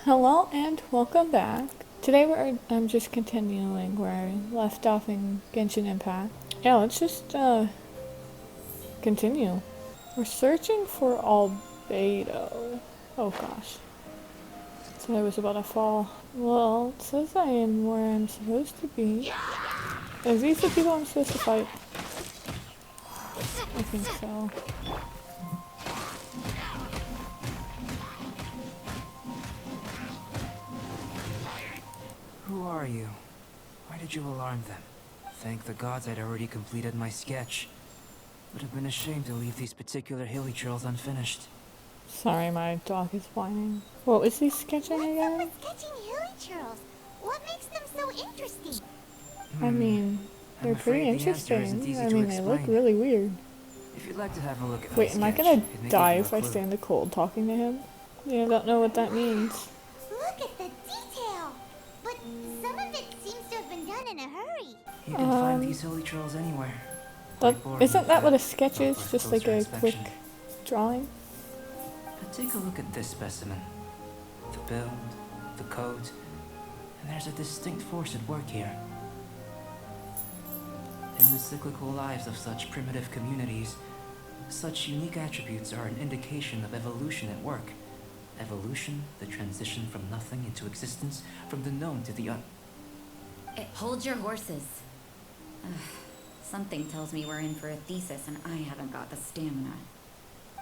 Hello and welcome back. Today I'm just continuing where I left off in Genshin Impact. Yeah, let's just continue. We're searching for Albedo. Oh gosh. Said I was about to fall. Well, it says I am where I'm supposed to be. Are these the people I'm supposed to fight? I think so. Who are you? Why did you alarm them? Thank the gods I'd already completed my sketch. Would have been a shame to leave these particular hilly trails unfinished. Sorry, my dog is whining. What was he sketching again? What's up with sketching hilly churls? What makes them so interesting? I mean, they're pretty interesting. I mean, they look really weird. If you'd like to have a look at Wait, am I sketch, gonna it may die give you if a I clue. stay in the cold talking to him? Yeah, I don't know what that means. Look at the detail! But some of it seems to have been done in a hurry. You can find these hilly trails anywhere. Isn't that what a sketch is? With Just like closer a quick inspection. drawing? But take a look at this specimen. The build, the coat, and there's a distinct force at work here. In the cyclical lives of such primitive communities, such unique attributes are an indication of evolution at work. Evolution, the transition from nothing into existence, from the known to the Hold your horses. Ugh, something tells me we're in for a thesis and I haven't got the stamina.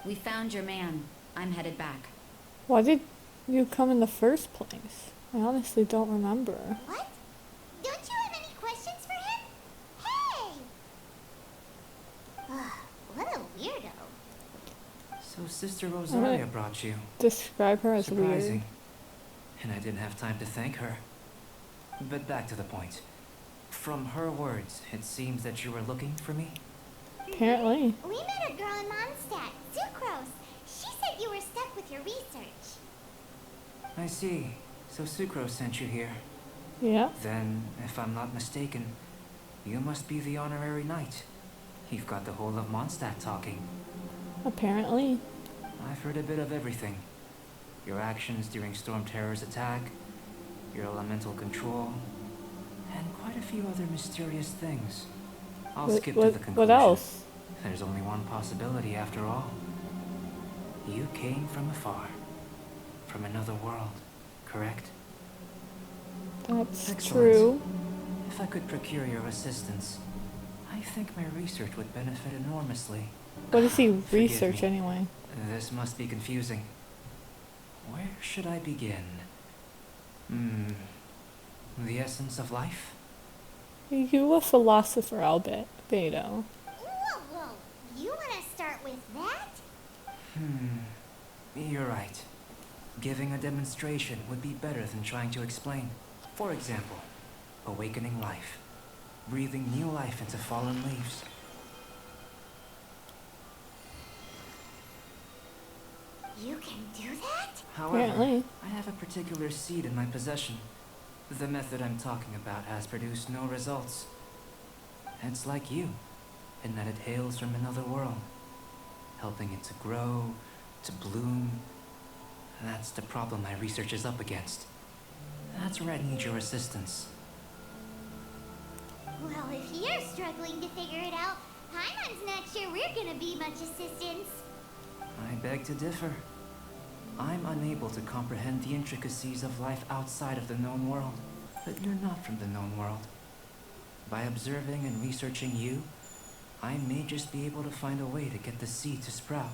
We found your man. I'm headed back. Why did you come in the first place? I honestly don't remember. What? Don't you have any questions for him? Hey! Ugh, what a weirdo. So Sister Rosaria Okay. brought you. Describe her as Surprising. weird. And I didn't have time to thank her. But back to the point. From her words, it seems that you were looking for me? Apparently. We met a girl in Mondstadt, Sucrose. She said you were stuck with your research. I see. So Sucrose sent you here. Yeah. Then, if I'm not mistaken, you must be the honorary knight. You've got the whole of Mondstadt talking. Apparently. I've heard a bit of everything. Your actions during Storm Terror's attack, your elemental control, and quite a few other mysterious things. I'll skip to the conclusion. What else? There's only one possibility after all. You came from afar. From another world, correct? That's Excellent. true. If I could procure your assistance, I think my research would benefit enormously. What does he Forgive research me. anyway? This must be confusing. Where should I begin? The essence of life? You a philosopher, Albedo. Whoa, whoa. You want to start with that? You're right. Giving a demonstration would be better than trying to explain. For example, awakening life. Breathing new life into fallen leaves. You can do that? However, Apparently. I have a particular seed in my possession. The method I'm talking about has produced no results. It's like you, in that it hails from another world, helping it to grow, to bloom. That's the problem my research is up against. That's where I need your assistance. Well, if you're struggling to figure it out, Paimon's not sure we're gonna be much assistance. I beg to differ. I'm unable to comprehend the intricacies of life outside of the known world. But you're not from the known world. By observing and researching you, I may just be able to find a way to get the seed to sprout.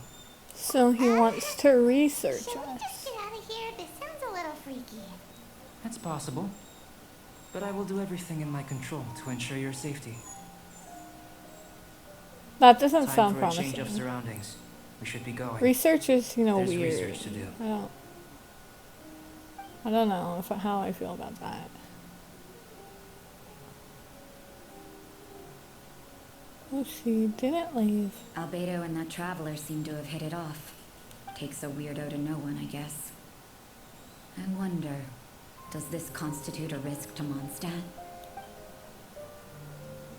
So he wants to research Shall we us. just get out of here? This sounds a little freaky. That's possible. But I will do everything in my control to ensure your safety. That doesn't Time sound for a change of promising. surroundings. We should be going. Research is, There's weird. research to do. I don't know how I feel about that. Oh, she didn't leave. Albedo and that traveler seem to have hit it off. Takes a weirdo to know one, I guess. I wonder, does this constitute a risk to Mondstadt?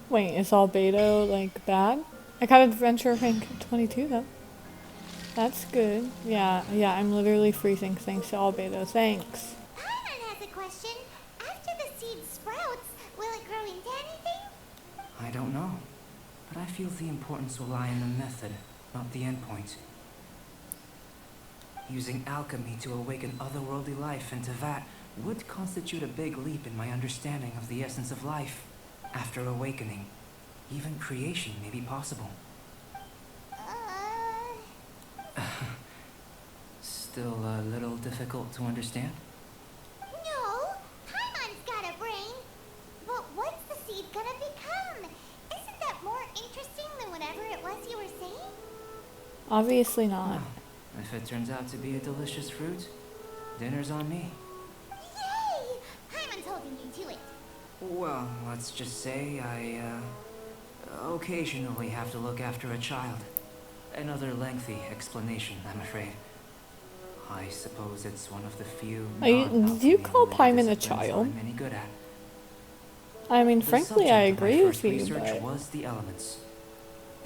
Wait, is Albedo, bad? I got adventure rank 22, though. That's good. Yeah, I'm literally freezing thanks to Albedo. Thanks. seed sprouts, will it grow into anything? I don't know, but I feel the importance will lie in the method, not the endpoint. Using alchemy to awaken otherworldly life into that would constitute a big leap in my understanding of the essence of life. After awakening, even creation may be possible. Still a little difficult to understand? No, Paimon's got a brain. But what's the seed gonna become? Isn't that more interesting than whatever it was you were saying? Obviously not. Well, if it turns out to be a delicious fruit, dinner's on me. Yay! Paimon's holding you to it. Well, let's just say I, occasionally have to look after a child. Another lengthy explanation, I'm afraid. I suppose it's one of the few. Do you call Paimon a child? I'm any good at. I mean, The frankly, I subject of my agree with first you, research but was the elements.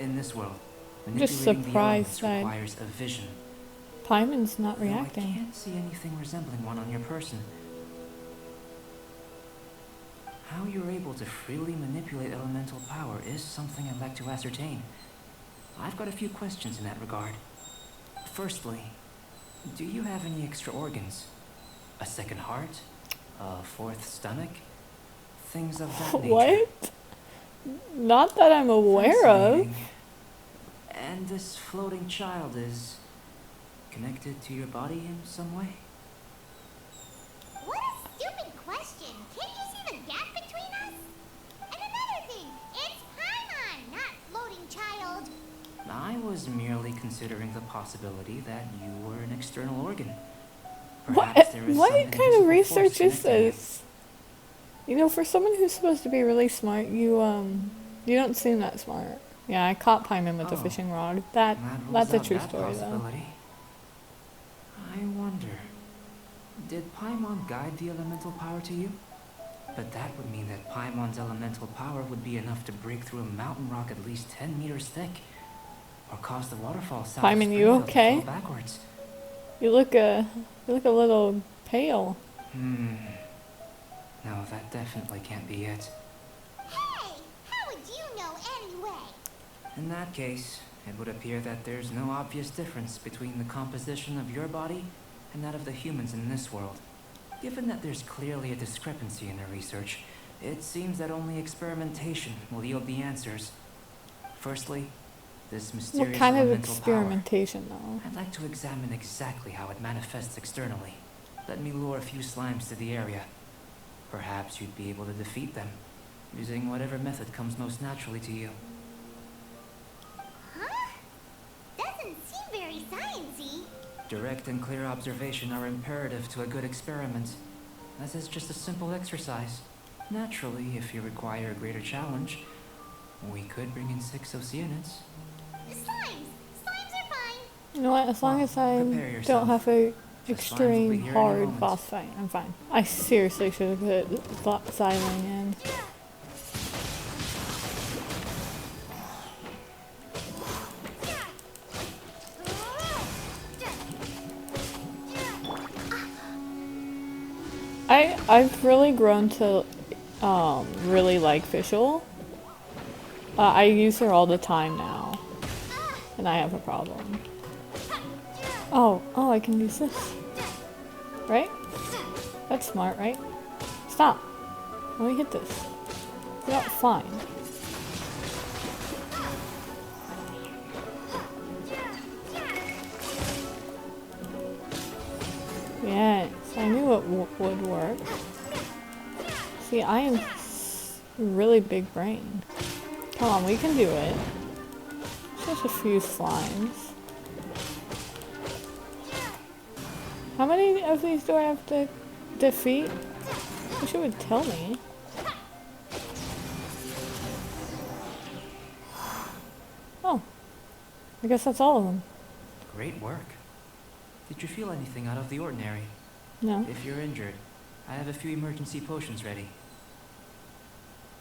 In this world, I'm just manipulating the surprised elements that requires a vision. Paimon's not Though I reacting. can't see anything resembling one on your person. How you're able to freely manipulate elemental power is something I'd like to ascertain. I've got a few questions in that regard. Firstly, do you have any extra organs? A second heart? A fourth stomach? Things of that nature. What? Not that I'm aware of. Fascinating. And this floating child is connected to your body in some way? What a stupid question. Can't you see the gap between us? And another thing, it's Paimon, not floating child. I was merely considering the possibility that you were an external organ. What Perhaps there is what some kind of invisible research force is connecting you. this? You know, for someone who's supposed to be really smart, you don't seem that smart. Yeah, I caught Paimon with the Oh, fishing rod. That rules That's a out true that story, though. possibility. I wonder, did Paimon guide the elemental power to you? But that would mean that Paimon's elemental power would be enough to break through a mountain rock at least 10 meters thick, or cause the waterfall south of Paimon, you Springfield okay? to flow backwards. You look a little pale. No, that definitely can't be it. Hey, how would you know anyway? In that case, it would appear that there's no obvious difference between the composition of your body and that of the humans in this world. Given that there's clearly a discrepancy in the research, it seems that only experimentation will yield the answers. Firstly, this mysterious What kind of elemental experimentation, though? power. I'd like to examine exactly how it manifests externally. Let me lure a few slimes to the area. Perhaps you'd be able to defeat them, using whatever method comes most naturally to you. Huh? Doesn't seem very sciencey. Direct and clear observation are imperative to a good experiment, as is just a simple exercise. Naturally, if you require a greater challenge, we could bring in 6 Oceanids. Slimes! Slimes are fine. You know what? As long Well, as I prepare don't yourself. have a The slimes will be extreme here any hard moment. boss fight, I'm fine. I seriously should have put Xyling in. I've really grown to really like Fischl. I use her all the time now, and I have a problem. Oh, I can use this. Right? That's smart, right? Stop. Let me hit this. You're not fine. Yes, I knew it would work. See, I am really big brain. Come on, we can do it. Just a few slimes. How many of these do I have to defeat? Wish it would tell me. Oh. I guess that's all of them. Great work. Did you feel anything out of the ordinary? No. If you're injured, I have a few emergency potions ready.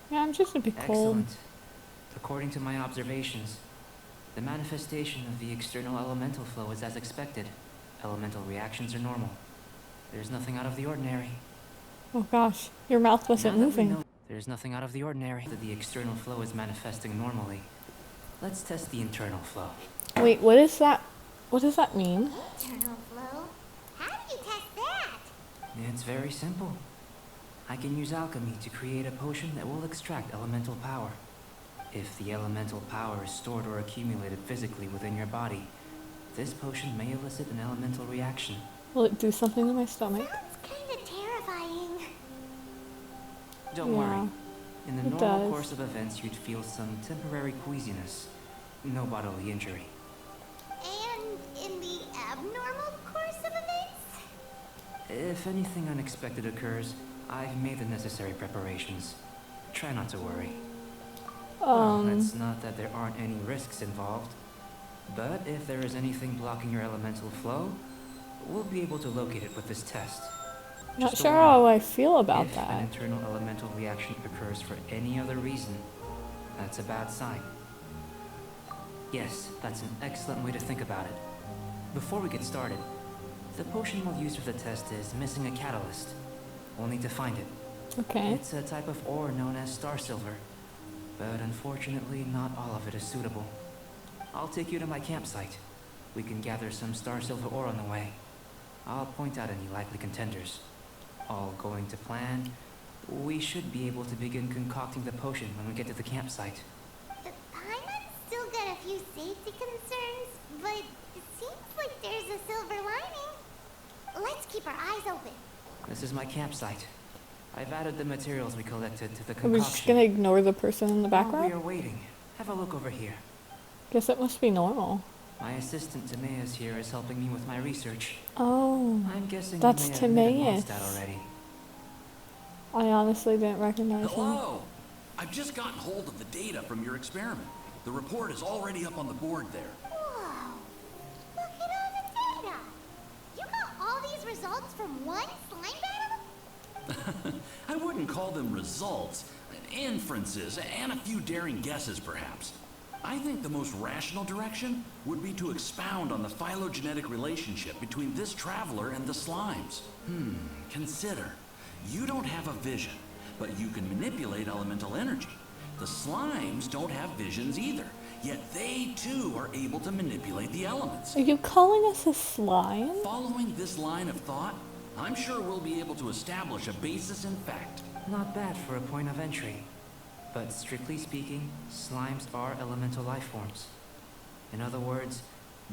Yeah, I'm just a bit cold. Excellent. According to my observations, the manifestation of the external elemental flow is as expected. Elemental reactions are normal. There's nothing out of the ordinary. Oh gosh, your mouth wasn't Now that we moving. know there's nothing out of the ordinary, that the external flow is manifesting normally, let's test the internal flow. Wait, what is that? What does that mean? Internal flow? How do you test that? It's very simple. I can use alchemy to create a potion that will extract elemental power. If the elemental power is stored or accumulated physically within your body, this potion may elicit an elemental reaction. Will it do something to my stomach? Sounds kinda terrifying. Don't Yeah, worry. In the it normal does. course of events, you'd feel some temporary queasiness. No bodily injury. And in the abnormal course of events? If anything unexpected occurs, I've made the necessary preparations. Try not to worry. Well, it's not that there aren't any risks involved, but if there is anything blocking your elemental flow, we'll be able to locate it with this test. Not Just sure a warning. how I feel about If an that. internal elemental reaction occurs for any other reason, that's a bad sign. Yes, that's an excellent way to think about it. Before we get started, the potion we'll use for the test is missing a catalyst. We'll need to find it. Okay. It's a type of ore known as star silver, but unfortunately not all of it is suitable. I'll take you to my campsite. We can gather some star silver ore on the way. I'll point out any likely contenders. All going to plan, we should be able to begin concocting the potion when we get to the campsite. The Paimon's still got a few safety concerns, but it seems like there's a silver lining. Let's keep our eyes open. This is my campsite. I've added the materials we collected to the Are we just concoction. gonna ignore the person in the While background? we are waiting, have a look over here. Guess it must be normal. My assistant Timaeus here is helping me with my research. Oh, I'm guessing that's you may have met Timaeus. Mondstadt already. I honestly didn't recognize him. Hello! I've just gotten hold of the data from your experiment. The report is already up on the board there. Whoa! Look at all the data! You got all these results from one slime battle? I wouldn't call them results, inferences, and a few daring guesses perhaps. I think the most rational direction would be to expound on the phylogenetic relationship between this traveler and the slimes. Consider. You don't have a vision, but you can manipulate elemental energy. The slimes don't have visions either, yet they too are able to manipulate the elements. Are you calling us a slime? Following this line of thought, I'm sure we'll be able to establish a basis in fact. Not bad for a point of entry. But strictly speaking, slimes are elemental life forms. In other words,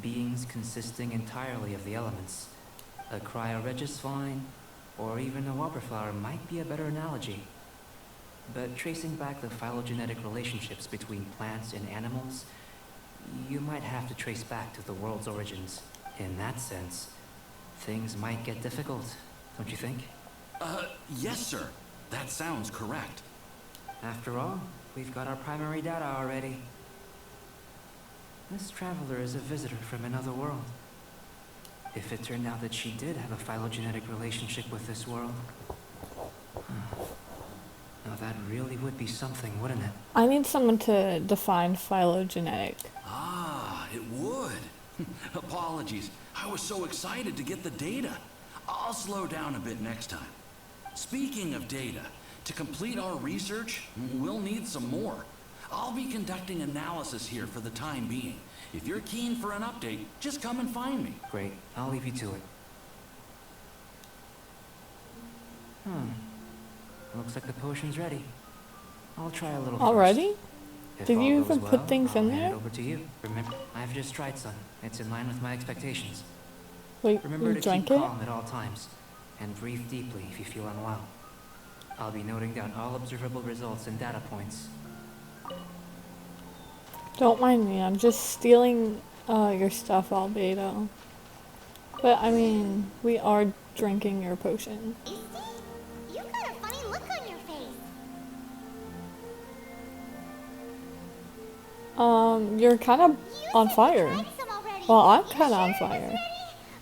beings consisting entirely of the elements. A cryoregis vine, or even a wildflower might be a better analogy. But tracing back the phylogenetic relationships between plants and animals, you might have to trace back to the world's origins. In that sense, things might get difficult, don't you think? Yes, sir. That sounds correct. After all, we've got our primary data already. This traveler is a visitor from another world. If it turned out that she did have a phylogenetic relationship with this world, now that really would be something, wouldn't it? I need someone to define phylogenetic. Ah, it would. Apologies. I was so excited to get the data. I'll slow down a bit next time. Speaking of data, to complete our research, we'll need some more. I'll be conducting analysis here for the time being. If you're keen for an update, just come and find me. Great, I'll leave you to it. Looks like the potion's ready. I'll try a little Already? first. If Did all you goes even put well, things I'll in hand there? it over to you. Remember, I've just tried some. It's in line with my expectations. Wait, Remember you to drank keep it? calm at all times, and breathe deeply if you feel unwell. I'll be noting down all observable results and data points. Don't mind me, I'm just stealing your stuff, Albedo. But I mean, we are drinking your potion. Misty? You got a funny look on your face. You're kind of You on said you fire. tried some already. Well, I'm You kind of on sure it was fire. ready?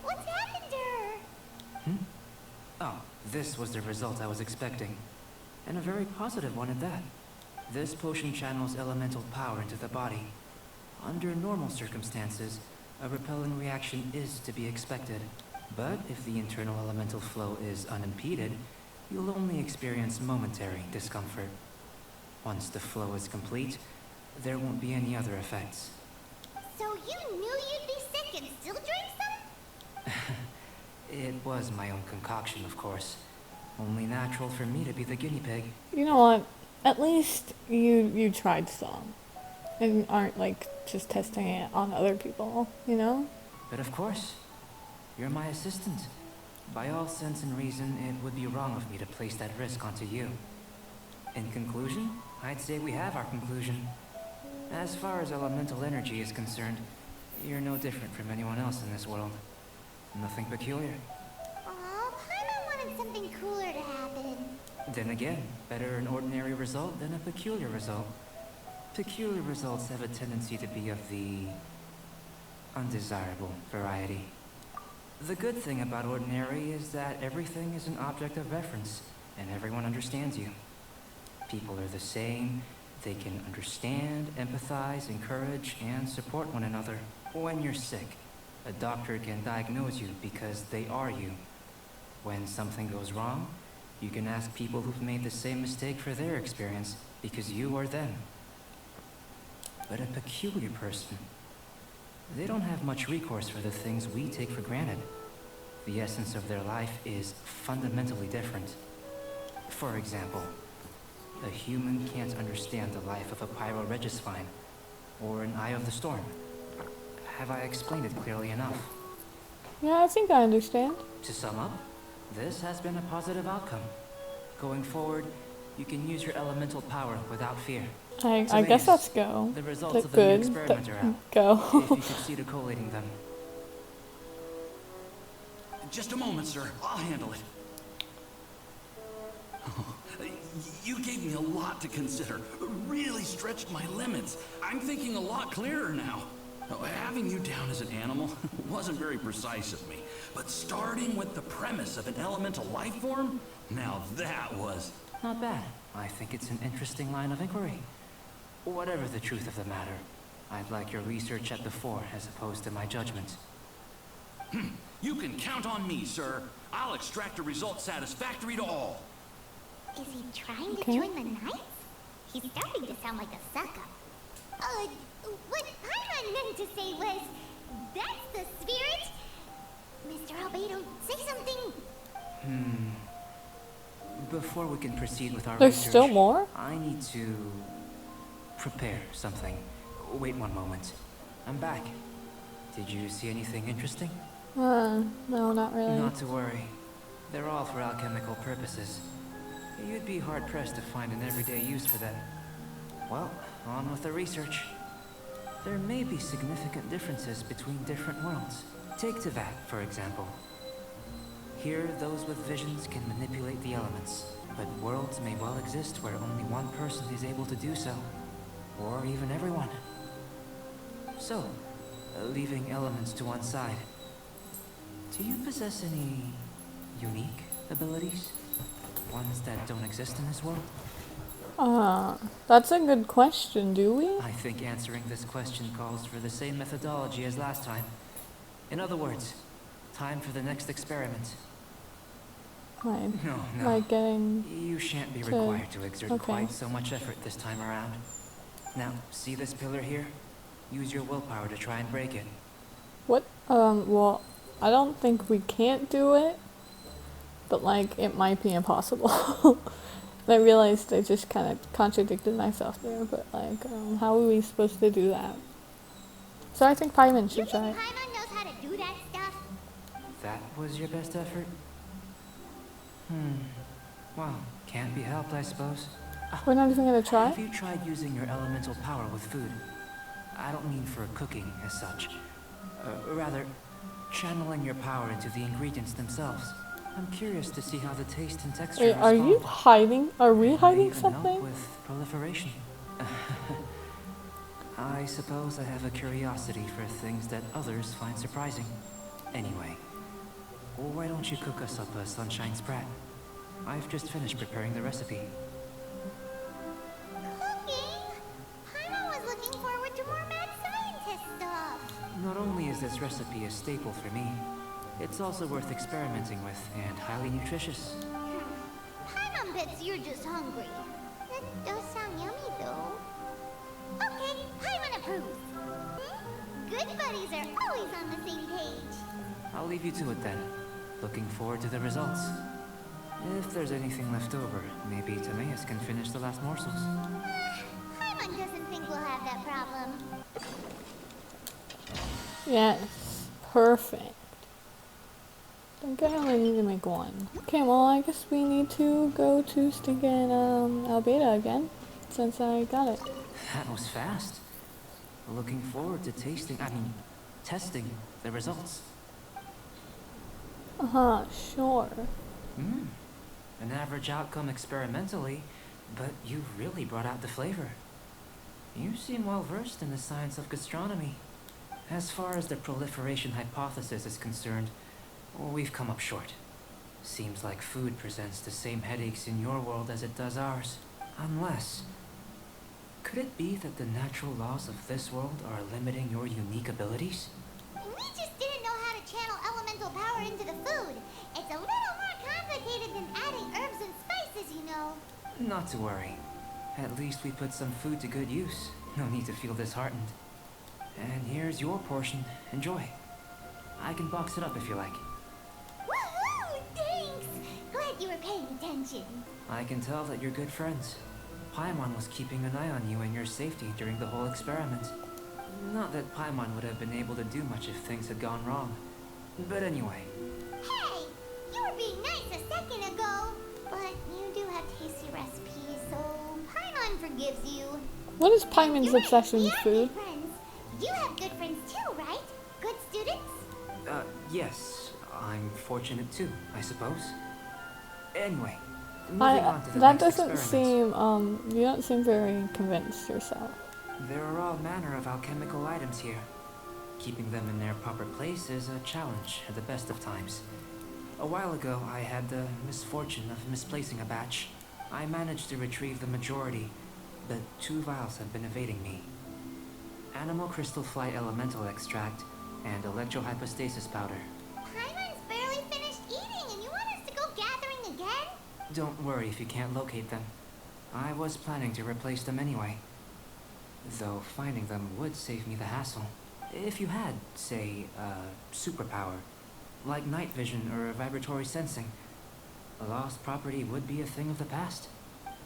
What's happened to her? Oh, this was the result I was expecting. And a very positive one at that. This potion channels elemental power into the body. Under normal circumstances, a repelling reaction is to be expected. But if the internal elemental flow is unimpeded, you'll only experience momentary discomfort. Once the flow is complete, there won't be any other effects. So you knew you'd be sick and still drank some? It was my own concoction, of course. Only natural for me to be the guinea pig. You know what? At least you tried some. And aren't like just testing it on other people, you know? But of course, you're my assistant. By all sense and reason, it would be wrong of me to place that risk onto you. In conclusion, I'd say we have our conclusion. As far as elemental energy is concerned, you're no different from anyone else in this world. Nothing peculiar. Aw, Paimon wanted something cooler to happen. Then again, better an ordinary result than a peculiar result. Peculiar results have a tendency to be of the undesirable variety. The good thing about ordinary is that everything is an object of reference, and everyone understands you. People are the same. They can understand, empathize, encourage, and support one another. When you're sick, a doctor can diagnose you because they are you. When something goes wrong, you can ask people who've made the same mistake for their experience because you are them. But a peculiar person, they don't have much recourse for the things we take for granted. The essence of their life is fundamentally different. For example, a human can't understand the life of a pyroregisvine or an eye of the storm. Have I explained it clearly enough? Yeah, I think I understand. To sum up, this has been a positive outcome. Going forward, you can use your elemental power without fear. I guess that's go. The results That's of the new good. experiment are out. Go. If you succeed at collating them. Just a moment, sir. I'll handle it. You gave me a lot to consider. Really stretched my limits. I'm thinking a lot clearer now. Having you down as an animal wasn't very precise of me. But starting with the premise of an elemental life form, now that was... Not bad. I think it's an interesting line of inquiry. Whatever the truth of the matter, I'd like your research at the fore as opposed to my judgment. You can count on me, sir. I'll extract a result satisfactory to all. Is he trying to Okay. join the Knights? He's starting to sound like a suck-up. What Paimon meant to say was, that's the spirit? Mr. Albedo, say something. Before we can proceed with our There's research, still more? I need to prepare something. Wait one moment. I'm back. Did you see anything interesting? No, not really. Not to worry. They're all for alchemical purposes. You'd be hard-pressed to find an everyday use for them. Well, on with the research. There may be significant differences between different worlds. Take Teyvat, for example. Here, those with visions can manipulate the elements, but worlds may well exist where only one person is able to do so. Or even everyone. So, leaving elements to one side, do you possess any unique abilities? Ones that don't exist in this world? That's a good question, do we? I think answering this question calls for the same methodology as last time. In other words, time for the next experiment. Like, No. like getting... You shan't be to- required to exert okay. quite so much effort this time around. Now, see this pillar here? Use your willpower to try and break it. What? Well, I don't think we can't do it. But, like, it might be impossible. I realized I just kind of contradicted myself there, but, like, how are we supposed to do that? So I think Paimon You should think try. Paimon knows how to do that stuff? That was your best effort? Well, can't be helped, I suppose. We're not even gonna try? Have you tried using your elemental power with food? I don't mean for cooking as such. Rather, channeling your power into the ingredients themselves. I'm curious to see how the taste and texture Wait, are you respond. hiding? Are we It may hiding even help something? with proliferation. I suppose I have a curiosity for things that others find surprising. Anyway, why don't you cook us up a sunshine sprat? I've just finished preparing the recipe. Cooking? Paimon was looking forward to more mad scientist stuff. Not only is this recipe a staple for me, it's also worth experimenting with and highly nutritious. bet you're just hungry. That does sound yummy, though. Okay, Paimon approves. Good buddies are always on the same page. I'll leave you to it then. Looking forward to the results. If there's anything left over, maybe Timaeus can finish the last morsels. Paimon doesn't think we'll have that problem. Yes. Perfect. I think I only need to make one. Okay, well I guess we need to go to stinking Albedo again, since I got it. That was fast. Looking forward to testing the results. Sure. An average outcome experimentally, but you've really brought out the flavor. You seem well versed in the science of gastronomy. As far as the proliferation hypothesis is concerned, we've come up short. Seems like food presents the same headaches in your world as it does ours. Unless... could it be that the natural laws of this world are limiting your unique abilities? We just didn't know how to channel elemental power into the food. It's a little more complicated than adding herbs and spices, you know. Not to worry. At least we put some food to good use. No need to feel disheartened. And here's your portion. Enjoy. I can box it up if you like. Woohoo! Thanks! Glad you were paying attention. I can tell that you're good friends. Paimon was keeping an eye on you and your safety during the whole experiment. Not that Paimon would have been able to do much if things had gone wrong. But anyway. Hey! You were being nice a second ago. But you do have tasty recipes, so Paimon forgives you. What is Paimon's You're right, obsession we with are food? good friends. You have good friends too, right? Good students? Yes. I'm fortunate too, I suppose. Anyway, moving on to the That next doesn't experiment. seem, you don't seem very convinced yourself. There are all manner of alchemical items here. Keeping them in their proper place is a challenge at the best of times. A while ago, I had the misfortune of misplacing a batch. I managed to retrieve the majority, but 2 vials have been evading me. Animal crystal flight elemental extract and electrohypostasis powder. Paimon's barely finished eating and you want us to go gathering again? Don't worry if you can't locate them. I was planning to replace them anyway. Though finding them would save me the hassle. If you had, say, superpower, like night vision or vibratory sensing, a lost property would be a thing of the past.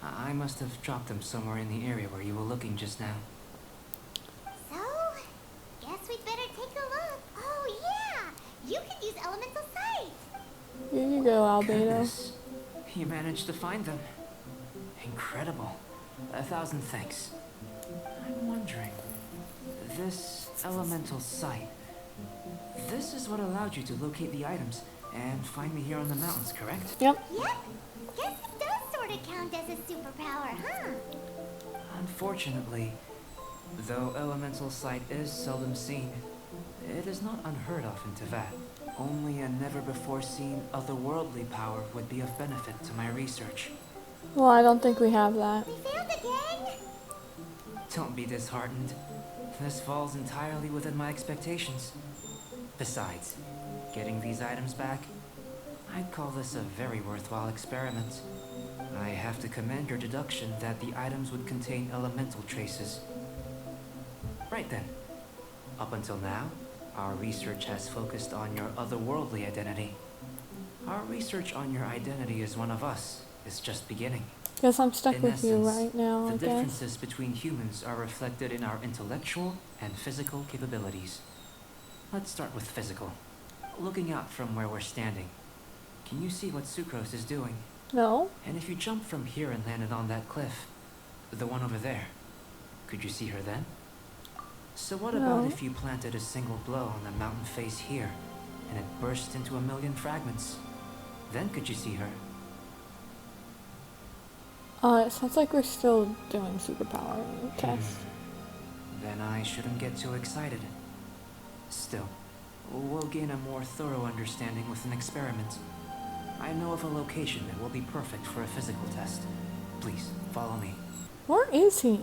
I must have dropped them somewhere in the area where you were looking just now. So, guess we'd better take a look. Oh yeah! You could use elemental sight! Here you go, Albedo. Goodness, you managed to find them. Incredible. 1,000 thanks. I'm wondering, this elemental sight, this is what allowed you to locate the items and find me here on the mountains, correct? Yep. Yep! Guess it does sort of count as a superpower, huh? Unfortunately, though elemental sight is seldom seen, it is not unheard of in Teyvat. Only a never-before-seen otherworldly power would be of benefit to my research. Well, I don't think we have that. We failed again? Don't be disheartened. This falls entirely within my expectations. Besides, getting these items back, I'd call this a very worthwhile experiment. I have to commend your deduction that the items would contain elemental traces. Right then. Up until now, our research has focused on your otherworldly identity. Our research on your identity as one of us is just beginning. Guess I'm stuck In with you essence, right now, I the guess. differences between humans are reflected in our intellectual and physical capabilities. Let's start with physical. Looking out from where we're standing, can you see what Sucrose is doing? No? And if you jumped from here and landed on that cliff, the one over there, could you see her then? So what about No. if you planted a single blow on the mountain face here, and it burst into 1,000,000 fragments? Then could you see her? It sounds like we're still doing superpower tests. Then I shouldn't get too excited. Still, we'll gain a more thorough understanding with an experiment. I know of a location that will be perfect for a physical test. Please, follow me. Where is he?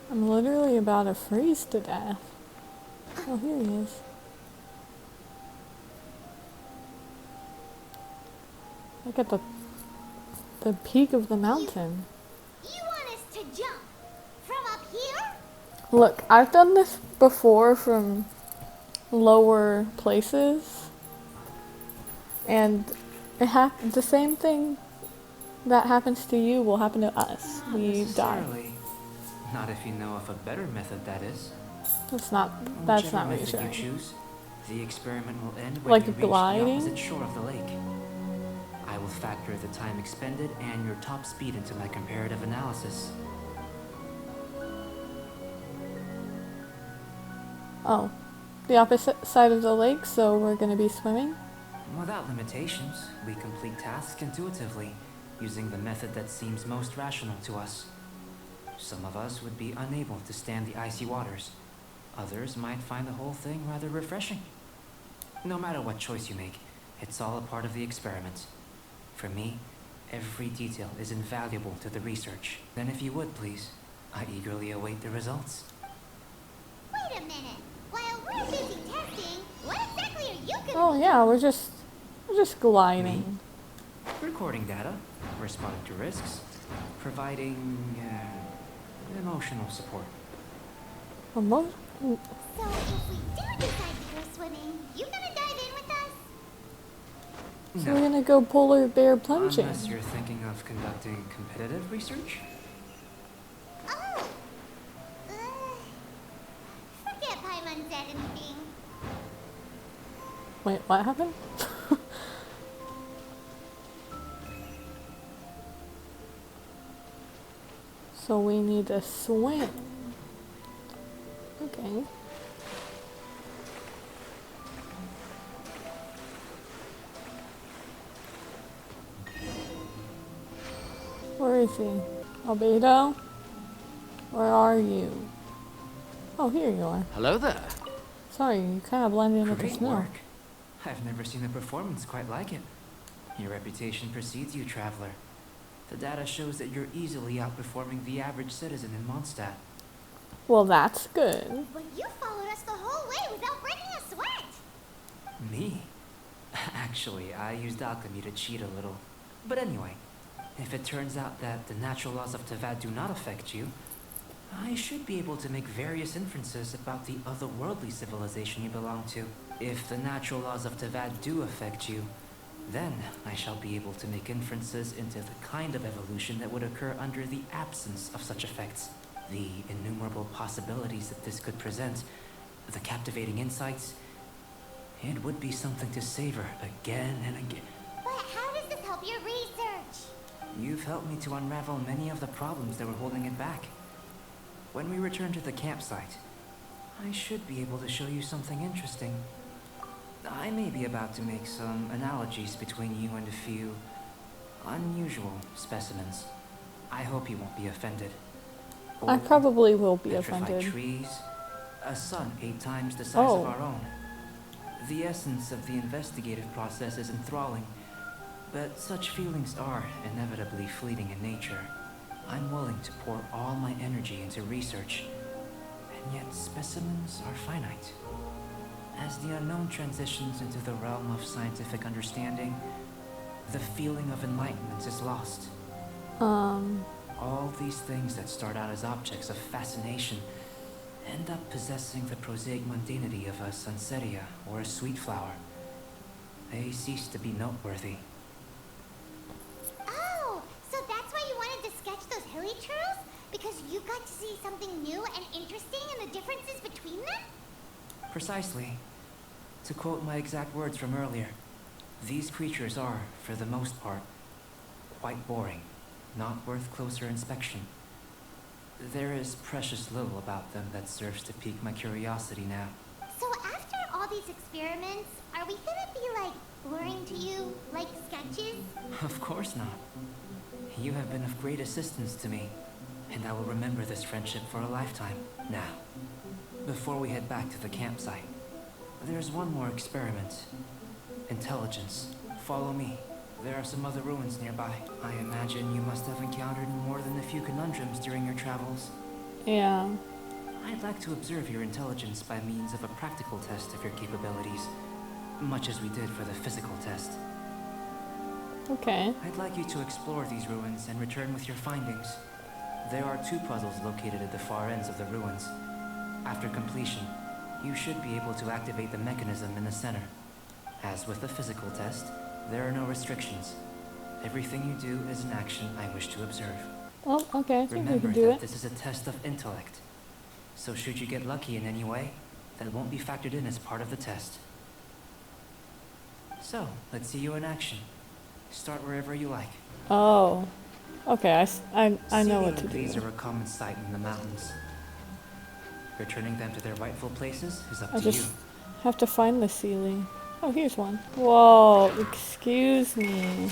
I'm literally about to freeze to death. Oh, here he is. Look at the the peak of the mountain. You want us to jump from up here? Look, I've done this before from lower places, and the same thing that happens to you will happen to us. Not We die. necessarily. Not if you know of a better method, that is. That's not Whichever method you reassuring. choose, the experiment will end when Like you reach gliding? the opposite shore of the lake. I will factor the time expended and your top speed into my comparative analysis. Oh, the opposite side of the lake, so we're gonna be swimming? Without limitations, we complete tasks intuitively, using the method that seems most rational to us. Some of us would be unable to stand the icy waters. Others might find the whole thing rather refreshing. No matter what choice you make, it's all a part of the experiment. For me, every detail is invaluable to the research. Then if you would, please, I eagerly await the results. Wait a minute. While we're busy testing, what exactly are you gonna Oh be yeah, we're just gliding. Recording data, responding to risks, providing emotional support. Emo- So if we do decide to go swimming, you gonna dive in with us? So we're gonna go polar bear plunging. Unless you're thinking of conducting competitive research? Oh! Forget Paimon said anything. Wait, what happened? So we need to swim. Okay. Where is he? Albedo? Where are you? Oh, here you are. Hello there. Sorry, you kind of blended in with the Great snow. work. I've never seen a performance quite like it. Your reputation precedes you, traveler. The data shows that you're easily outperforming the average citizen in Mondstadt. Well, that's good. But you followed us the whole way without breaking a sweat. Me? Actually, I used alchemy to cheat a little. But anyway, if it turns out that the natural laws of Tavad do not affect you, I should be able to make various inferences about the otherworldly civilization you belong to. If the natural laws of Tavad do affect you, then I shall be able to make inferences into the kind of evolution that would occur under the absence of such effects. The innumerable possibilities that this could present, the captivating insights, it would be something to savor again and again. But how does this help your research? You've helped me to unravel many of the problems that were holding it back. When we return to the campsite, I should be able to show you something interesting. I may be about to make some analogies between you and a few unusual specimens. I hope you won't be offended. I probably will be Petrified offended. trees, a sun 8 times the size of Oh. our own. The essence of the investigative process is enthralling, but such feelings are inevitably fleeting in nature. I'm willing to pour all my energy into research, and yet specimens are finite. As the unknown transitions into the realm of scientific understanding, the feeling of enlightenment is lost. All these things that start out as objects of fascination end up possessing the prosaic mundanity of a sunsetia or a sweet flower. They cease to be noteworthy. Oh, so that's why you wanted to sketch those hilly churros? Because you got to see something new and interesting and the differences between them? Precisely. To quote my exact words from earlier, these creatures are, for the most part, quite boring, not worth closer inspection. There is precious little about them that serves to pique my curiosity now. So after all these experiments, are we gonna be like boring to you, like sketches? Of course not. You have been of great assistance to me, and I will remember this friendship for a lifetime. Now, before we head back to the campsite, there's one more experiment. Intelligence. Follow me. There are some other ruins nearby. I imagine you must have encountered more than a few conundrums during your travels. Yeah. I'd like to observe your intelligence by means of a practical test of your capabilities, much as we did for the physical test. Okay. I'd like you to explore these ruins and return with your findings. There are 2 puzzles located at the far ends of the ruins. After completion, you should be able to activate the mechanism in the center. As with the physical test, there are no restrictions. Everything you do is an action I wish to observe. Oh, okay, I think we Remember can do that it. this is a test of intellect. So should you get lucky in any way, that won't be factored in as part of the test. So, let's see you in action. Start wherever you like. Oh. Okay, I know what to These do. are a common sight in the mountains. Returning them to their rightful places is up I to just you. have to find the ceiling. Oh, here's one. Whoa, excuse me.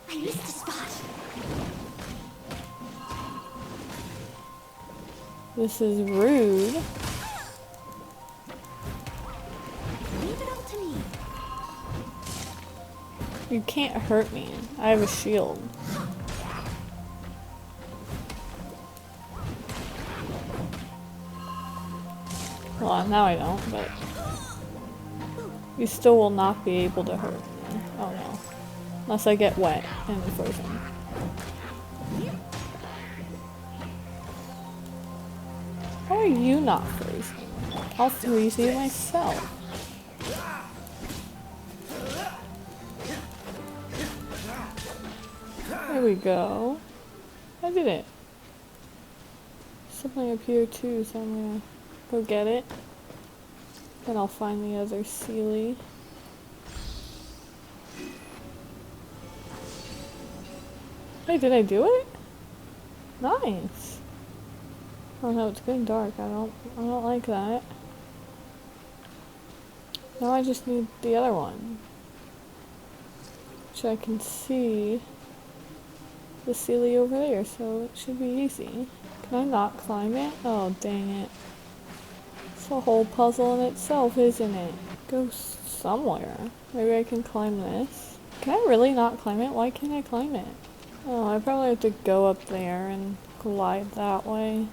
I missed a spot. This is rude. Leave it up to me. You can't hurt me. I have a shield. Well, now I don't, but you still will not be able to hurt me. Oh no. Unless I get wet and frozen. How are you not frozen? I'll freeze you myself. There we go. I did it. Something up here too, so I'm gonna go get it. Then I'll find the other Sealy. Hey, did I do it? Nice. Oh no, it's getting dark. I don't like that. Now I just need the other one. Which I can see the Sealy over there, so it should be easy. Can I not climb it? Oh, dang it. It's a whole puzzle in itself, isn't it? Go somewhere. Maybe I can climb this. Can I really not climb it? Why can't I climb it? Oh, I probably have to go up there and glide that way.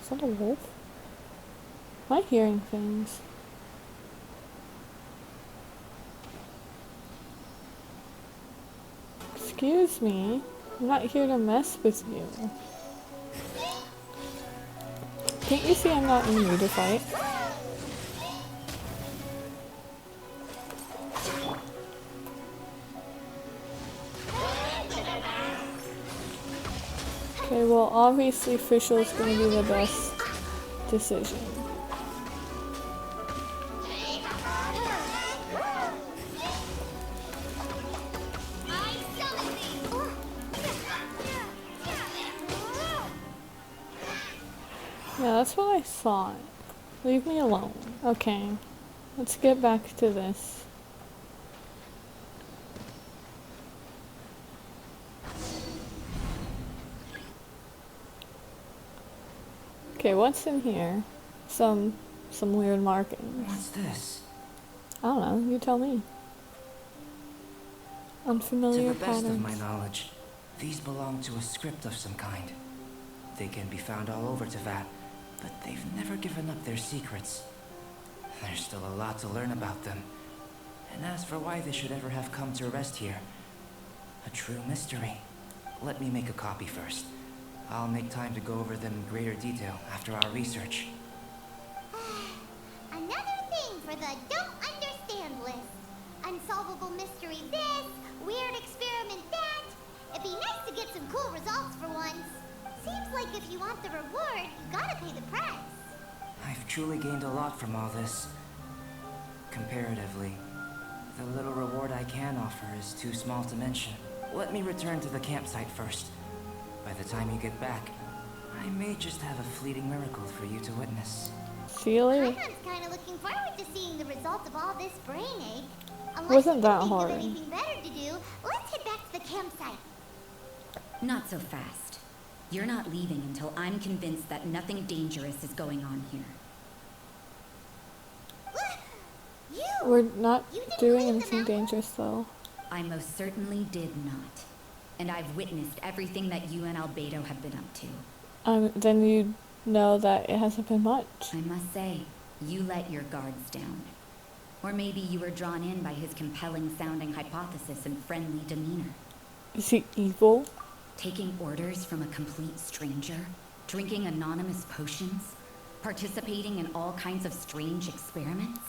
Is that a wolf? Am I hearing things? Excuse me. I'm not here to mess with you. Can't you see I'm not in the mood to fight? Okay, well obviously Fischl is going to be the best decision. Yeah, that's what I thought. Leave me alone. Okay, let's get back to this. Okay, what's in here? Some weird markings. What's this? I don't know, you tell me. To Unfamiliar the best of my patterns. knowledge, these belong to a script of some kind. They can be found all over Teyvat, but they've never given up their secrets. There's still a lot to learn about them. And as for why they should ever have come to rest here, a true mystery. Let me make a copy first. I'll make time to go over them in greater detail after our research. Another thing for the don't understand list. Unsolvable mystery this, weird experiment that. It'd be nice to get some cool results for once. Seems like if you want the reward, you gotta pay the price. I've truly gained a lot from all this. Comparatively, the little reward I can offer is too small to mention. Let me return to the campsite first. By the time you get back, I may just have a fleeting miracle for you to witness. See you later. Paimon's kinda looking forward to seeing the results of all this brain ache. Unless Wasn't you that can think hard? of anything better to do, let's head back to the campsite. Not so fast. You're not leaving until I'm convinced that nothing dangerous is going on here. You! We're not You didn't doing leave the anything mountain? dangerous though. I most certainly did not. And I've witnessed everything that you and Albedo have been up to. Then you know that it hasn't been much. I must say, you let your guards down. Or maybe you were drawn in by his compelling sounding hypothesis and friendly demeanor. Is he evil? Taking orders from a complete stranger, drinking anonymous potions, participating in all kinds of strange experiments?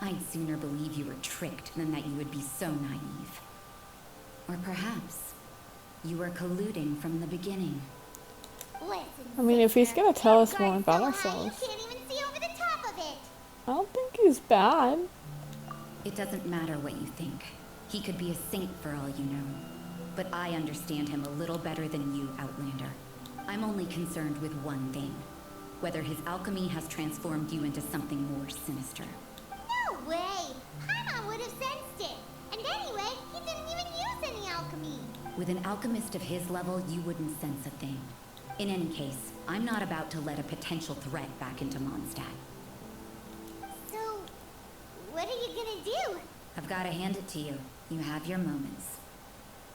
I'd sooner believe you were tricked than that you would be so naive. Or perhaps you were colluding from the beginning. Listen, I mean, if he's sister, gonna tell us that more garden's about so high ourselves. You can't even see over the top of it. I don't think he's bad. It doesn't matter what you think. He could be a saint for all you know. But I understand him a little better than you, Outlander. I'm only concerned with one thing. Whether his alchemy has transformed you into something more sinister. No way! Paimon would have sensed it. And anyway, he didn't even use any alchemy. With an alchemist of his level, you wouldn't sense a thing. In any case, I'm not about to let a potential threat back into Mondstadt. So, what are you gonna do? I've got to hand it to you. You have your moments.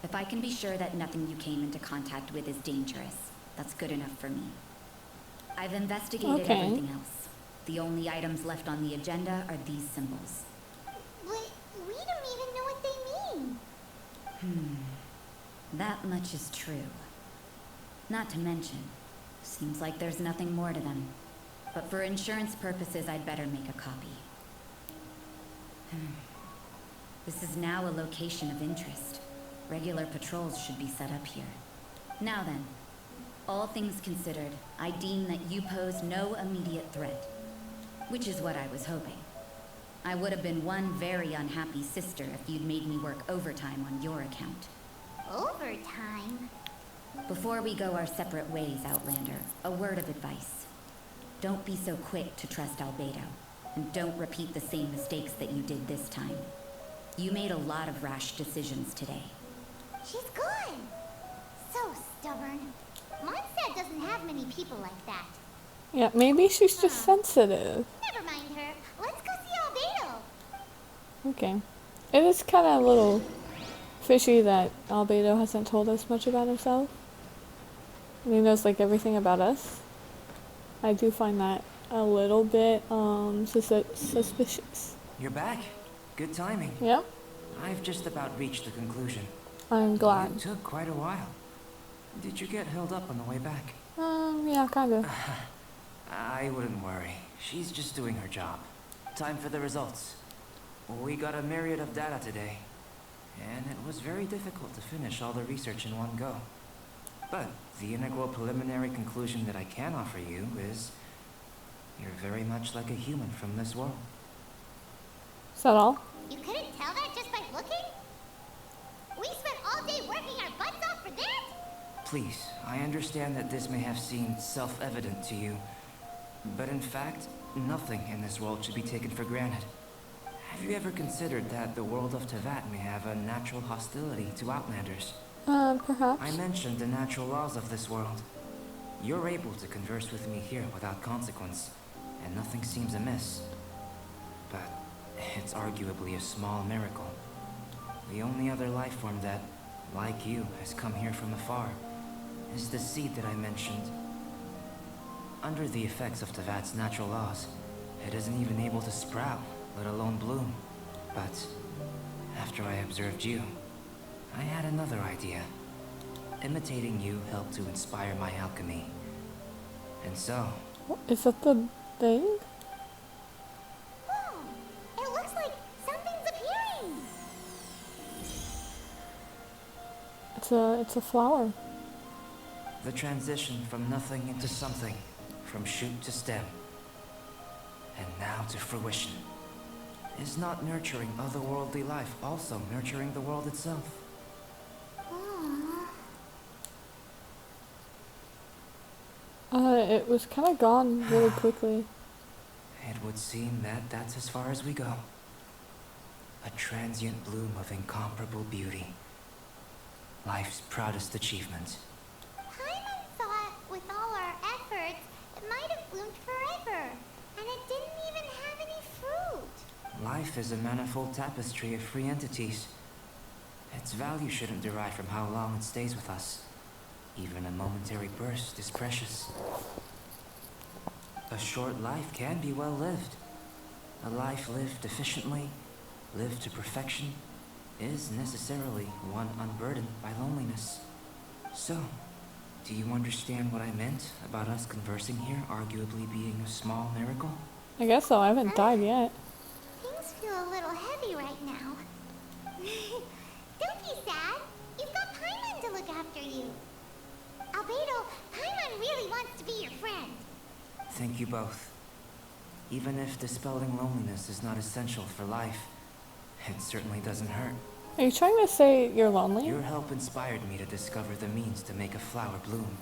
If I can be sure that nothing you came into contact with is dangerous, that's good enough for me. I've investigated Okay. everything else. The only items left on the agenda are these symbols. But we don't even know what they mean. That much is true. Not to mention, seems like there's nothing more to them. But for insurance purposes, I'd better make a copy. This is now a location of interest. Regular patrols should be set up here. Now then, all things considered, I deem that you pose no immediate threat. Which is what I was hoping. I would have been one very unhappy sister if you'd made me work overtime on your account. Overtime? Before we go our separate ways, Outlander, a word of advice. Don't be so quick to trust Albedo, and don't repeat the same mistakes that you did this time. You made a lot of rash decisions today. She's gone. So stubborn. Mondstadt doesn't have many people like that. Yeah, maybe she's just sensitive. Never mind her. Let's go see Albedo. Okay. It is kind of a little fishy that Albedo hasn't told us much about himself. And he knows like everything about us. I do find that a little bit suspicious. You're back. Good timing. Yeah, I've just about reached the conclusion. I'm glad. It took quite a while. Did you get held up on the way back? Yeah, kind of. I wouldn't worry. She's just doing her job. Time for the results. We got a myriad of data today, and it was very difficult to finish all the research in one go. But the integral preliminary conclusion that I can offer you is you're very much like a human from this world. Is that all? You couldn't tell that just by looking? We spent all day working our butts off for that? Please, I understand that this may have seemed self-evident to you, but in fact, nothing in this world should be taken for granted. Have you ever considered that the world of Tevat may have a natural hostility to Outlanders? Perhaps. I mentioned the natural laws of this world. You're able to converse with me here without consequence, and nothing seems amiss. But it's arguably a small miracle. The only other life form that, like you, has come here from afar is the seed that I mentioned. Under the effects of Tevat's natural laws, it isn't even able to sprout, let alone bloom. But after I observed you, I had another idea. Imitating you helped to inspire my alchemy. And so, Is that the thing? Whoa! It looks like something's appearing! It's a flower. the transition from nothing into something, from shoot to stem, and now to fruition, is not nurturing otherworldly life also nurturing the world itself? It was kind of gone really quickly. It would seem that that's as far as we go. A transient bloom of incomparable beauty. Life's proudest achievement. Paimon thought with all our efforts, it might have bloomed forever. And it didn't even have any fruit. Life is a manifold tapestry of free entities. Its value shouldn't derive from how long it stays with us. Even a momentary burst is precious. A short life can be well lived. A life lived efficiently, live to perfection is necessarily one unburdened by loneliness. So, do you understand what I meant about us conversing here arguably being a small miracle? I guess so. I haven't died yet. Things feel a little heavy right now. Don't be sad. You've got Paimon to look after you. Albedo, Paimon really wants to be your friend. Thank you both. Even if dispelling loneliness is not essential for life, it certainly doesn't hurt. Are you trying to say you're lonely? Your help inspired me to discover the means to make a flower bloom.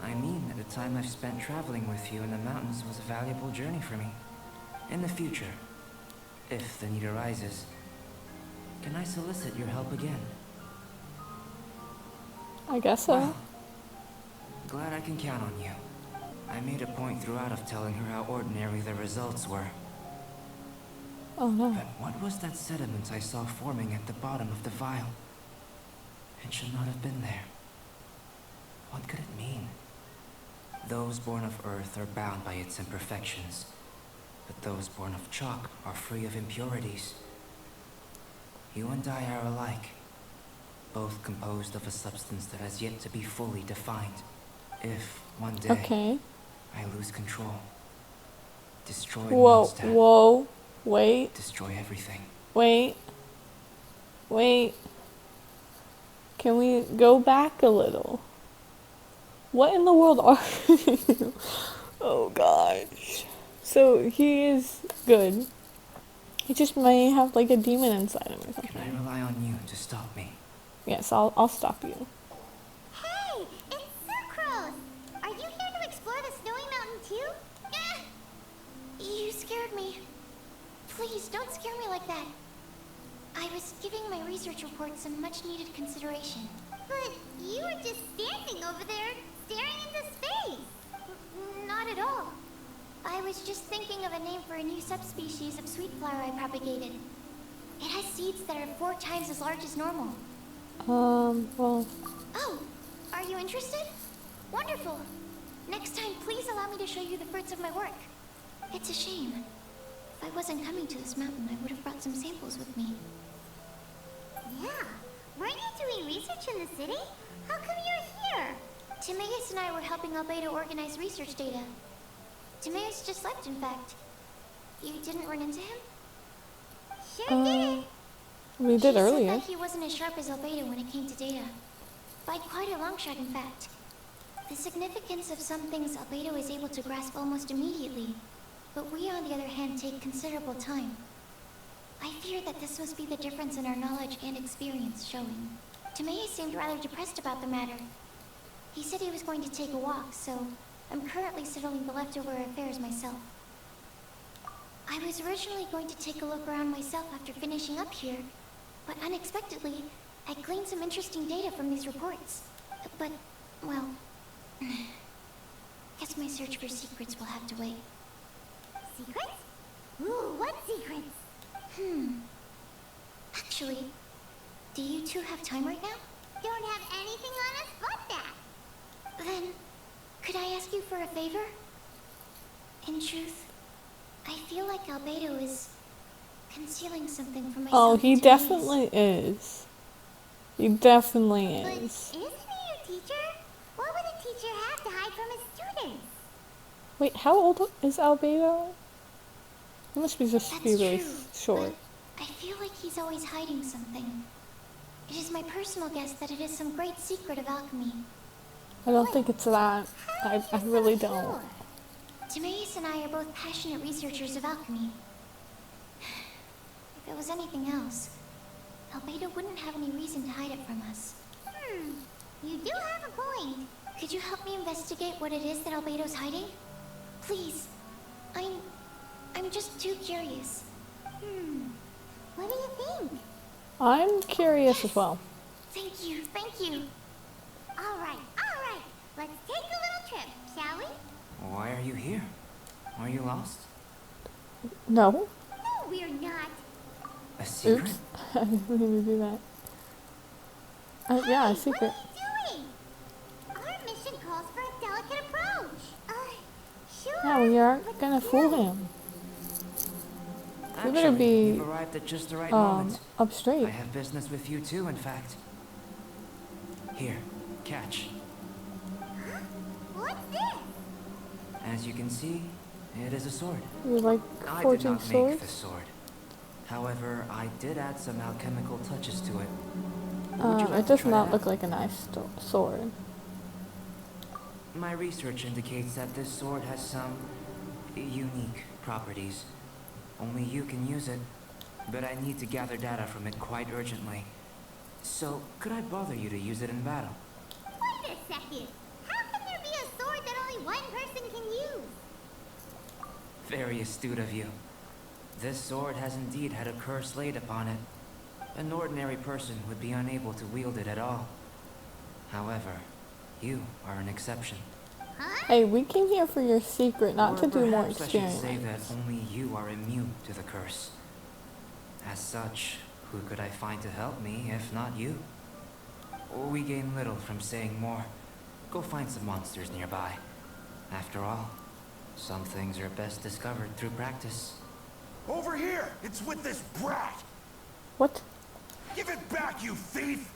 I mean that the time I've spent traveling with you in the mountains was a valuable journey for me. In the future, if the need arises, can I solicit your help again? I guess so. Well, glad I can count on you. I made a point throughout of telling her how ordinary the results were. Oh no. But what was that sediment I saw forming at the bottom of the vial? It should not have been there. What could it mean? Those born of Earth are bound by its imperfections, but those born of chalk are free of impurities. You and I are alike, both composed of a substance that has yet to be fully defined. If, one day, Okay. I lose control, destroy Whoa, Mondstadt, whoa. Wait, destroy everything. wait. Wait. Can we go back a little? What in the world are you? Oh gosh. So he is good. He just may have like a demon inside him or Can I something. rely on you to stop me? Yes, I'll stop you. Hey, it's Sucrose! Are you here to explore the snowy mountain too? You scared me. Please, don't scare me like that. I was giving my research report some much-needed consideration. But you were just standing over there, staring into space. Not at all. I was just thinking of a name for a new subspecies of sweet flower I propagated. It has seeds that are 4 times as large as normal. Well, Oh, are you interested? Wonderful. Next time, please allow me to show you the fruits of my work. It's a shame. If I wasn't coming to this mountain, I would have brought some samples with me. Yeah. Weren't you doing research in the city? How come you're here? Timaeus and I were helping Albedo organize research data. Timaeus just left, in fact. You didn't run into him? Sure did. we did He earlier. said that he wasn't as sharp as Albedo when it came to data. By quite a long shot, in fact. The significance of some things Albedo is able to grasp almost immediately, but we, on the other hand, take considerable time. I fear that this must be the difference in our knowledge and experience showing. Timaeus seemed rather depressed about the matter. He said he was going to take a walk, so I'm currently settling the leftover affairs myself. I was originally going to take a look around myself after finishing up here, but unexpectedly, I gleaned some interesting data from these reports. But, well, guess my search for secrets will have to wait. Secrets? Ooh, what secrets? Actually, do you two have time right now? Don't have anything on us but that. Then, could I ask you for a favor? In truth, I feel like Albedo is concealing something from myself. Oh, he and Timaeus. definitely is. He definitely But is. isn't he your teacher? What would a teacher have to hide from his students? Wait, how old is Albedo? He must be just That's be really true, short. but I feel like he's always hiding something. It is my personal guess that it is some great secret of alchemy. I don't think it's that. How I are you really so don't. sure? Timaeus and I are both passionate researchers of alchemy. If it was anything else, Albedo wouldn't have any reason to hide it from us. You do have a point. Could you help me investigate what it is that Albedo's hiding? Please. I'm just too curious. What do you think? I'm curious as well. Thank you, thank you. All right. Let's take a little trip, shall we? Why are you here? Are you lost? No? No, we're not. A secret? Oops. I didn't mean to do that. Yeah, a secret. What are you doing? Our mission calls for a delicate approach. Sure. Yeah, we aren't but gonna still. fool him. You better Actually, be you've arrived at just the right moment. up straight. I have business with you too, in fact. Here, catch. What's this? As you can see, it is a sword. You like I did forging not make swords? this sword. However, I did add some alchemical touches to it. Would you like It to does try not it look out? like a nice sword. My research indicates that this sword has some unique properties. Only you can use it, but I need to gather data from it quite urgently. So, could I bother you to use it in battle? Wait a second. How can there be a sword that only one person can use? Very astute of you. This sword has indeed had a curse laid upon it. An ordinary person would be unable to wield it at all. However, you are an exception. Huh? Hey, we came here for your secret, not Or to do more perhaps I should say that experiments. only you are immune to the curse. As such, who could I find to help me if not you? We gain little from saying more. Go find some monsters nearby. After all, some things are best discovered through practice. Over here! It's with this brat! What? Give it back, you thief!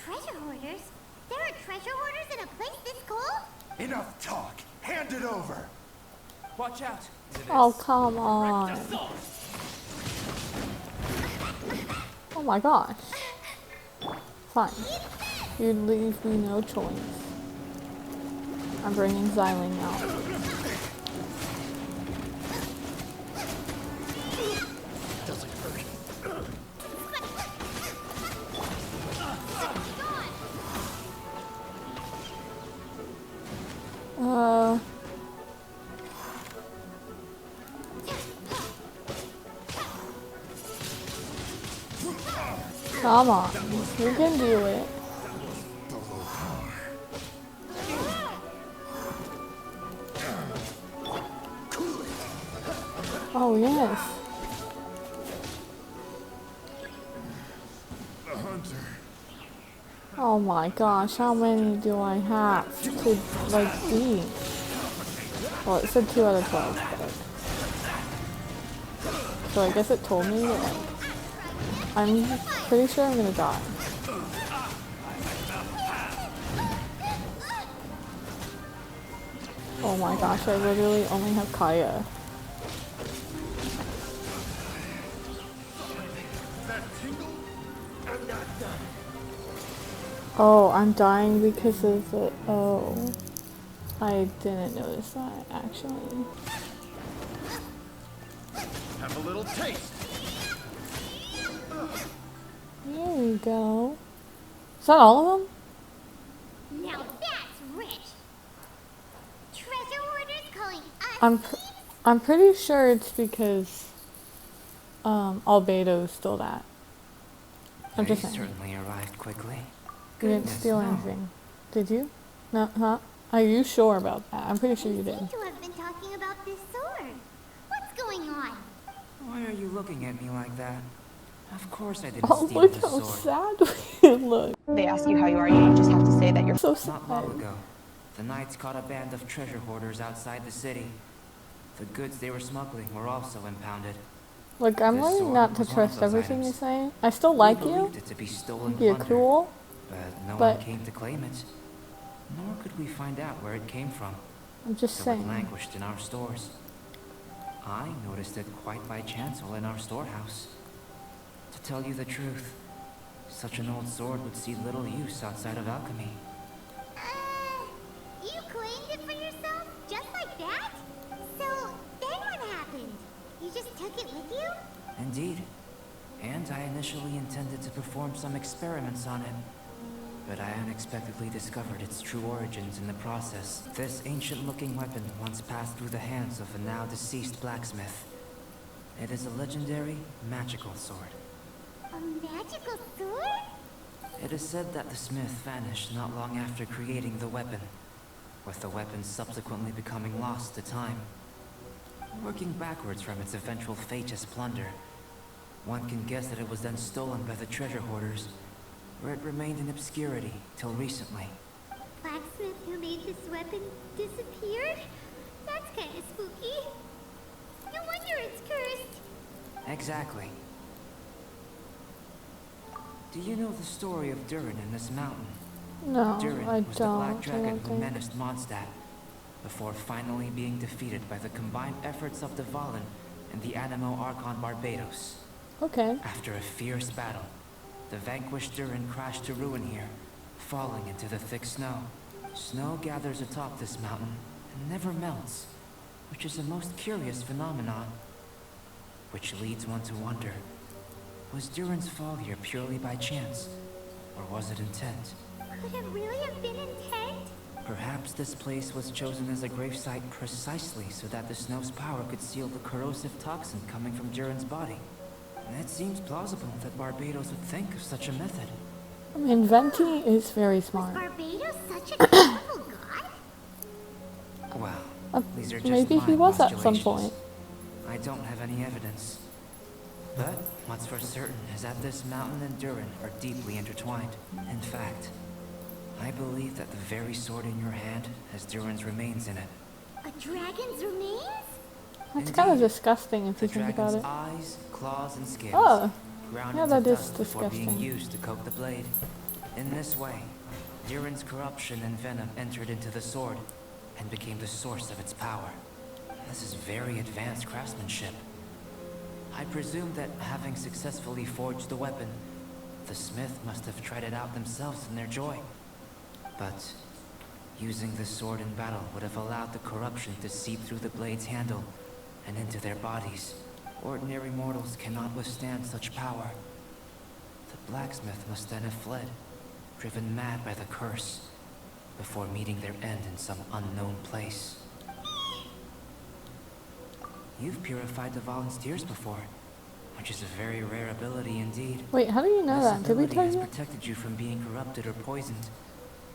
Treasure hoarders? There are treasure hoarders in a place this cold? Enough talk! Hand it over! Watch out! Oh, come on. Oh my gosh. Fine. You leave me no choice. I'm bringing Xiling out. Come on. You can do it. Oh, yes. The hunter. Oh my gosh, how many do I have to, like, beat? Well, it said 2 out of 12, but... So I guess it told me that, like, I'm pretty sure I'm gonna die. Oh my gosh, I literally only have Kaya. That tingle? I'm not done. Oh, I'm dying because of the... Oh. I didn't notice that, actually. Have a little taste. There we go. Is that all of them? Now that's rich. Treasure hoarders calling us thieves? I'm pretty sure it's because Albedo stole that. I'm They just saying. certainly arrived quickly. You didn't Goodness, steal no. anything. Did you? No, huh? Are you sure about that? I'm pretty sure you They did. seem to have been talking about this sword. What's going on? Why are you looking at me like that? Of course I didn't Oh, steal look this how sword. sad we look. They ask you how you are, you just have to say that you're So sad. Not long ago, the Knights caught a band of treasure hoarders outside the city. The goods they were smuggling were also impounded. Look, I'm This learning sword not to was one of trust those everything you items. say. I still like We you. believed it to be stolen You're plunder, cool. but no but- one came to claim it. Nor could we find out where it came from. I'm just So it saying. languished in our stores. I noticed it quite by chance while in our storehouse. To tell you the truth, such an old sword would see little use outside of alchemy. You claimed it for yourself? Just like that? So, then what happened? You just took it with you? Indeed. And I initially intended to perform some experiments on it. But I unexpectedly discovered its true origins in the process. This ancient-looking weapon once passed through the hands of a now-deceased blacksmith. It is a legendary, magical sword. A magical sword? It is said that the smith vanished not long after creating the weapon, with the weapon subsequently becoming lost to time. Working backwards from its eventual fate as plunder, one can guess that it was then stolen by the treasure hoarders, where it remained in obscurity till recently. Blacksmith who made this weapon disappeared? That's kinda spooky. No wonder it's cursed. Exactly. Do you know the story of Durin in this mountain? No, Durin I was the black don't. I dragon don't who think. menaced Mondstadt, before finally being defeated by the combined efforts of the Valen and the Animo Archon Barbados. Okay. After a fierce battle, the vanquished Durin crashed to ruin here, falling into the thick snow. Snow gathers atop this mountain and never melts, which is a most curious phenomenon. Which leads one to wonder, was Durin's fall here purely by chance, or was it intent? Could it really have been intent? Perhaps this place was chosen as a gravesite precisely so that the snow's power could seal the corrosive toxin coming from Durin's body. And it seems plausible that Barbados would think of such a method. I mean, Venti is very Was smart. Barbados such a powerful god? Well, these are just Maybe he my was at some postulations. point. I don't have any evidence. But what's for certain is that this mountain and Durin are deeply intertwined. In fact, I believe that the very sword in your hand has Durin's remains in it. A dragon's remains? That's kind of Indeed. disgusting if The you think about dragon's it. eyes, claws, and scales Oh, ground yeah, into that is dust before being disgusting. used to coat the blade. In this way, Durin's corruption and venom entered into the sword and became the source of its power. This is very advanced craftsmanship. I presume that having successfully forged the weapon, the smith must have tried it out themselves in their joy. But using the sword in battle would have allowed the corruption to seep through the blade's handle and into their bodies. Ordinary mortals cannot withstand such power. The blacksmith must then have fled, driven mad by the curse, before meeting their end in some unknown place. You've purified the volunteers before, which is a very rare ability indeed. Wait, how do you know This that? Did we ability tell has you? protected you from being corrupted or poisoned,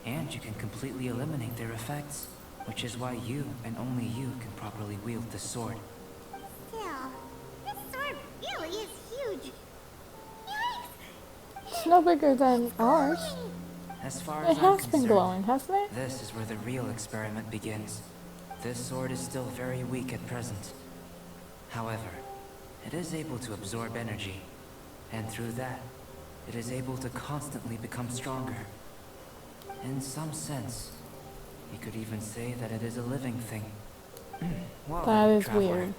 and you can completely eliminate their effects, which is why you and only you can properly wield this sword. Still, this sword really is huge. Yikes! It's no bigger than ours. As far It as I'm has been concerned, glowing, hasn't it? this is where the real experiment begins. This sword is still very weak at present. However, it is able to absorb energy, and through that, it is able to constantly become stronger. In some sense, you could even say that it is a living thing. Well, That then, is traveler, weird.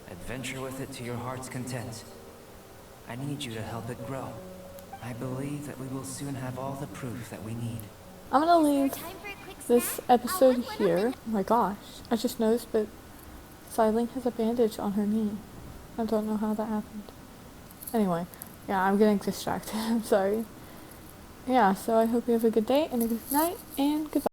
adventure with it to your heart's content. I need you to help it grow. I believe that we will soon have all the proof that we need. I'm gonna leave Time for a quick this snack? episode I'll look one up here. Oh my gosh, I just noticed, but Siling has a bandage on her knee. I don't know how that happened. Anyway, yeah, I'm getting distracted. I'm sorry. Yeah, so I hope you have a good day and a good night, and goodbye.